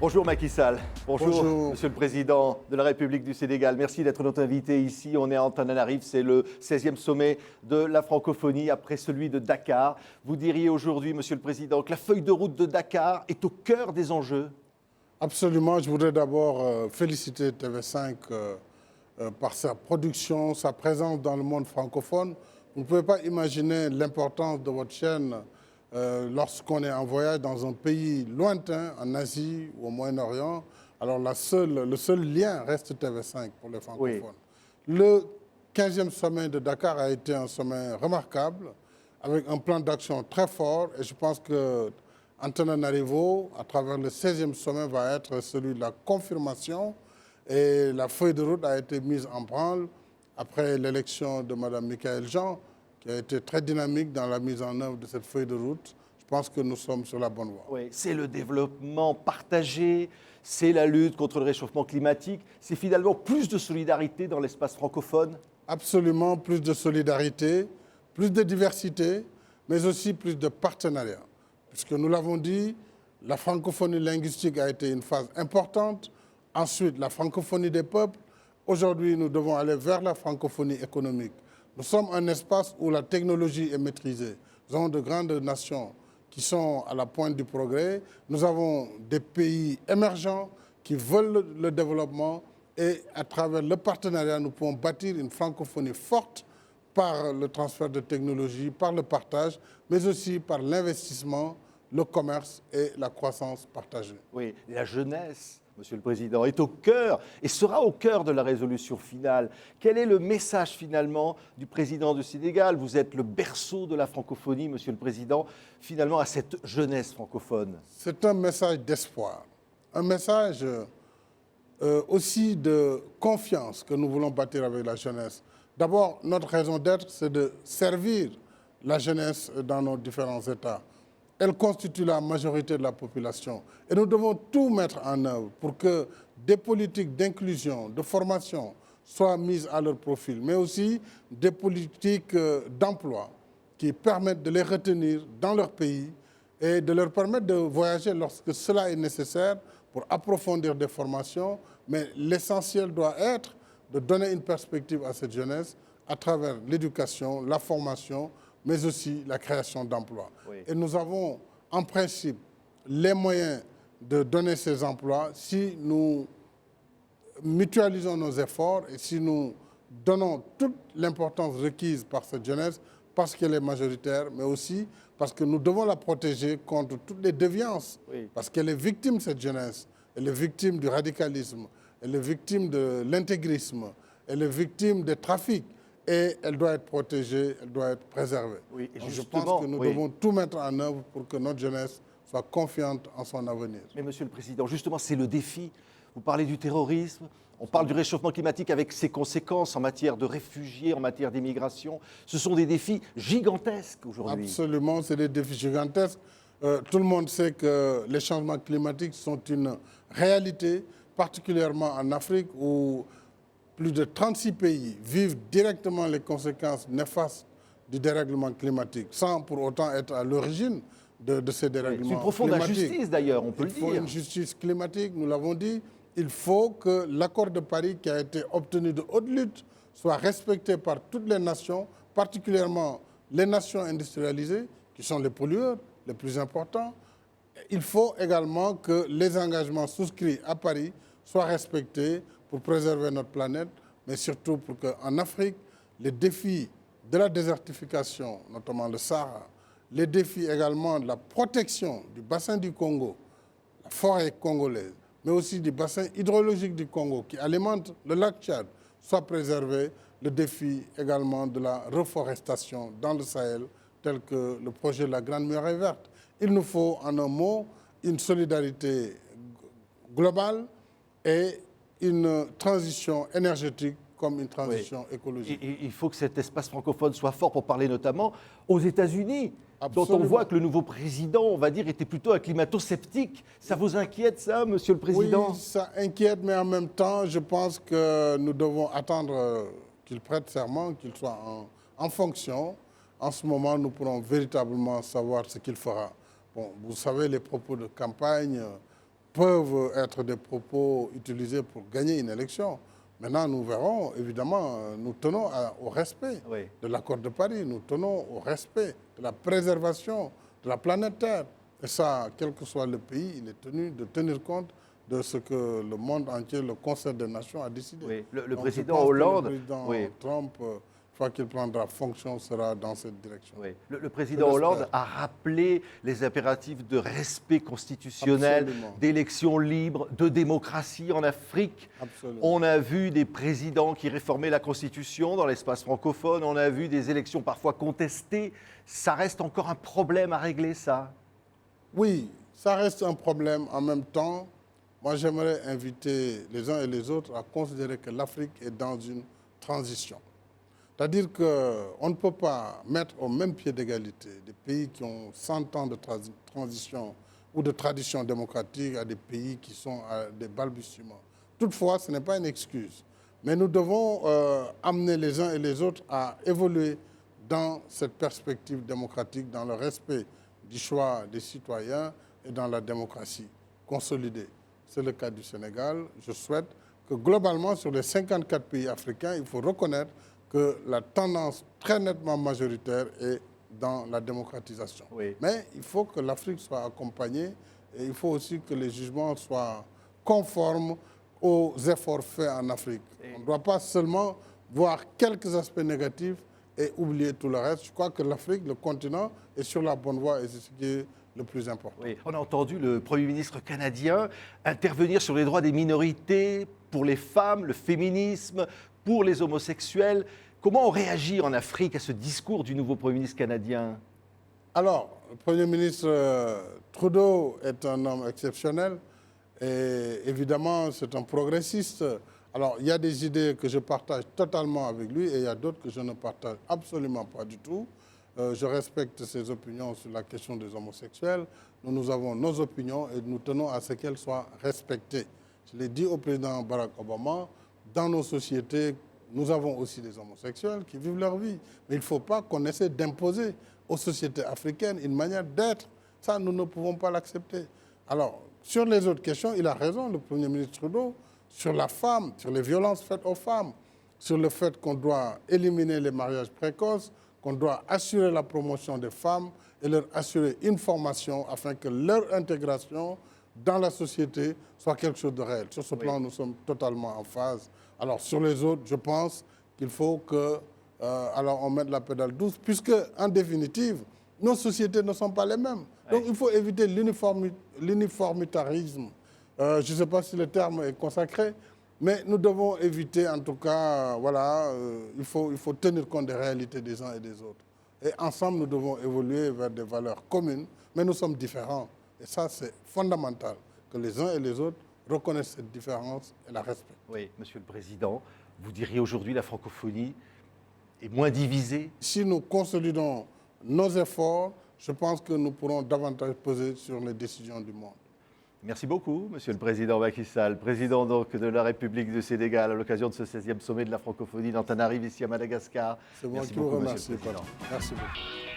Bonjour Macky Sall. Bonjour, Monsieur le Président de la République du Sénégal. Merci d'être notre invité ici. On est à Antananarive, c'est le 16e sommet de la francophonie après celui de Dakar. Vous diriez aujourd'hui, Monsieur le Président, que la feuille de route de Dakar est au cœur des enjeux? Absolument. Je voudrais d'abord féliciter TV5 par sa production, sa présence dans le monde francophone. Vous ne pouvez pas imaginer l'importance de votre chaîne lorsqu'on est en voyage dans un pays lointain, en Asie ou au Moyen-Orient. Alors le seul lien reste TV5 pour les francophones. Oui. Le 15e sommet de Dakar a été un sommet remarquable, avec un plan d'action très fort. Et je pense que Antananarivo, à travers le 16e sommet, va être celui de la confirmation. Et la feuille de route a été mise en branle après l'élection de Mme Michaëlle Jean, qui a été très dynamique dans la mise en œuvre de cette feuille de route. Je pense que nous sommes sur la bonne voie. Oui, c'est le développement partagé, c'est la lutte contre le réchauffement climatique, c'est finalement plus de solidarité dans l'espace francophone? Absolument, plus de solidarité, plus de diversité, mais aussi plus de partenariat. Puisque nous l'avons dit, la francophonie linguistique a été une phase importante. Ensuite, la francophonie des peuples. Aujourd'hui, nous devons aller vers la francophonie économique. Nous sommes un espace où la technologie est maîtrisée. Nous avons de grandes nations qui sont à la pointe du progrès. Nous avons des pays émergents qui veulent le développement. Et à travers le partenariat, nous pouvons bâtir une francophonie forte par le transfert de technologie, par le partage, mais aussi par l'investissement, le commerce et la croissance partagée. Oui, la jeunesse, Monsieur le Président, est au cœur et sera au cœur de la résolution finale. Quel est le message finalement du Président du Sénégal? Vous êtes le berceau de la francophonie, Monsieur le Président, finalement à cette jeunesse francophone. C'est un message d'espoir, un message aussi de confiance que nous voulons bâtir avec la jeunesse. D'abord, notre raison d'être, c'est de servir la jeunesse dans nos différents États. Elle constitue la majorité de la population. Et nous devons tout mettre en œuvre pour que des politiques d'inclusion, de formation soient mises à leur profil, mais aussi des politiques d'emploi qui permettent de les retenir dans leur pays et de leur permettre de voyager lorsque cela est nécessaire pour approfondir des formations. Mais l'essentiel doit être de donner une perspective à cette jeunesse à travers l'éducation, la formation, mais aussi la création d'emplois. Oui. Et nous avons en principe les moyens de donner ces emplois si nous mutualisons nos efforts et si nous donnons toute l'importance requise par cette jeunesse parce qu'elle est majoritaire, mais aussi parce que nous devons la protéger contre toutes les déviances, oui. Parce qu'elle est victime, cette jeunesse, elle est victime du radicalisme, elle est victime de l'intégrisme, elle est victime des trafics. Et elle doit être protégée, elle doit être préservée. Oui, et je pense que nous devons tout mettre en œuvre pour que notre jeunesse soit confiante en son avenir. Mais Monsieur le Président, justement, c'est le défi. Vous parlez du terrorisme, on parle du réchauffement climatique avec ses conséquences en matière de réfugiés, en matière d'immigration. Ce sont des défis gigantesques aujourd'hui. Absolument, c'est des défis gigantesques. Tout le monde sait que les changements climatiques sont une réalité, particulièrement en Afrique où plus de 36 pays vivent directement les conséquences néfastes du dérèglement climatique, sans pour autant être à l'origine de ces dérèglements climatiques. C'est une profonde injustice d'ailleurs, on peut le dire. Il faut une justice climatique, nous l'avons dit. Il faut que l'accord de Paris qui a été obtenu de haute lutte soit respecté par toutes les nations, particulièrement les nations industrialisées, qui sont les pollueurs les plus importants. Il faut également que les engagements souscrits à Paris soient respectés pour préserver notre planète, mais surtout pour qu'en Afrique, les défis de la désertification, notamment le Sahara, les défis également de la protection du bassin du Congo, la forêt congolaise, mais aussi du bassin hydrologique du Congo qui alimente le lac Tchad, soient préservés, le défi également de la reforestation dans le Sahel, tel que le projet de la Grande Muraille Verte. Il nous faut, en un mot, une solidarité globale et une transition énergétique comme une transition écologique. Il faut que cet espace francophone soit fort pour parler notamment aux États-Unis, dont on voit que le nouveau président, on va dire, était plutôt un climato-sceptique. Ça vous inquiète, ça, Monsieur le Président? Oui, ça inquiète, mais en même temps, je pense que nous devons attendre qu'il prête serment, qu'il soit en fonction. En ce moment, nous pourrons véritablement savoir ce qu'il fera. Bon, vous savez, les propos de campagne peuvent être des propos utilisés pour gagner une élection. Maintenant, nous verrons, évidemment, nous tenons au respect de l'accord de Paris, nous tenons au respect de la préservation de la planète Terre. Et ça, quel que soit le pays, il est tenu de tenir compte de ce que le monde entier, le Conseil des Nations a décidé. Oui. Le président Hollande, le président Trump, une fois qu'il prendra fonction, sera dans cette direction. Oui. Le président Hollande a rappelé les impératifs de respect constitutionnel, d'élections libres, de démocratie en Afrique. Absolument. On a vu des présidents qui réformaient la Constitution dans l'espace francophone, on a vu des élections parfois contestées. Ça reste encore un problème à régler, ça? Oui, ça reste un problème. En même temps, moi j'aimerais inviter les uns et les autres à considérer que l'Afrique est dans une transition. C'est-à-dire qu'on ne peut pas mettre au même pied d'égalité des pays qui ont 100 ans de transition ou de tradition démocratique à des pays qui sont à des balbutiements. Toutefois, ce n'est pas une excuse. Mais nous devons amener les uns et les autres à évoluer dans cette perspective démocratique, dans le respect du choix des citoyens et dans la démocratie consolidée. C'est le cas du Sénégal. Je souhaite que globalement, sur les 54 pays africains, il faut reconnaître que la tendance très nettement majoritaire est dans la démocratisation. Oui. Mais il faut que l'Afrique soit accompagnée et il faut aussi que les jugements soient conformes aux efforts faits en Afrique. On ne doit pas seulement voir quelques aspects négatifs et oublier tout le reste. Je crois que l'Afrique, le continent, est sur la bonne voie et c'est ce qui est le plus important. Oui. On a entendu le Premier ministre canadien intervenir sur les droits des minorités, pour les femmes, le féminisme, pour les homosexuels. Comment on réagit en Afrique à ce discours du nouveau Premier ministre canadien? Alors, le Premier ministre Trudeau est un homme exceptionnel et évidemment, c'est un progressiste. Alors, il y a des idées que je partage totalement avec lui et il y a d'autres que je ne partage absolument pas du tout. Je respecte ses opinions sur la question des homosexuels. Nous avons nos opinions et nous tenons à ce qu'elles soient respectées. Je l'ai dit au président Barack Obama, dans nos sociétés, nous avons aussi des homosexuels qui vivent leur vie. Mais il ne faut pas qu'on essaie d'imposer aux sociétés africaines une manière d'être. Ça, nous ne pouvons pas l'accepter. Alors, sur les autres questions, il a raison, le Premier ministre Trudeau, sur la femme, sur les violences faites aux femmes, sur le fait qu'on doit éliminer les mariages précoces, qu'on doit assurer la promotion des femmes et leur assurer une formation afin que leur intégration dans la société soit quelque chose de réel. Sur ce plan, nous sommes totalement en phase. Alors, sur les autres, je pense qu'il faut que on mette la pédale douce, puisque, en définitive, nos sociétés ne sont pas les mêmes. Donc, il faut éviter l'uniformitarisme. Je ne sais pas si le terme est consacré, mais nous devons éviter, en tout cas, il faut tenir compte des réalités des uns et des autres. Et ensemble, nous devons évoluer vers des valeurs communes, mais nous sommes différents. Et ça, c'est fondamental, que les uns et les autres reconnaissent cette différence et la respectent. Oui, Monsieur le Président, vous diriez aujourd'hui la francophonie est moins divisée? Si nous consolidons nos efforts, je pense que nous pourrons davantage peser sur les décisions du monde. Merci beaucoup, Monsieur le Président Macky Sall, président donc de la République du Sénégal à l'occasion de ce 16e sommet de la francophonie d'Antananarive ici à Madagascar. C'est moi Merci qui vous beaucoup, remercie. Monsieur le Président. Merci beaucoup.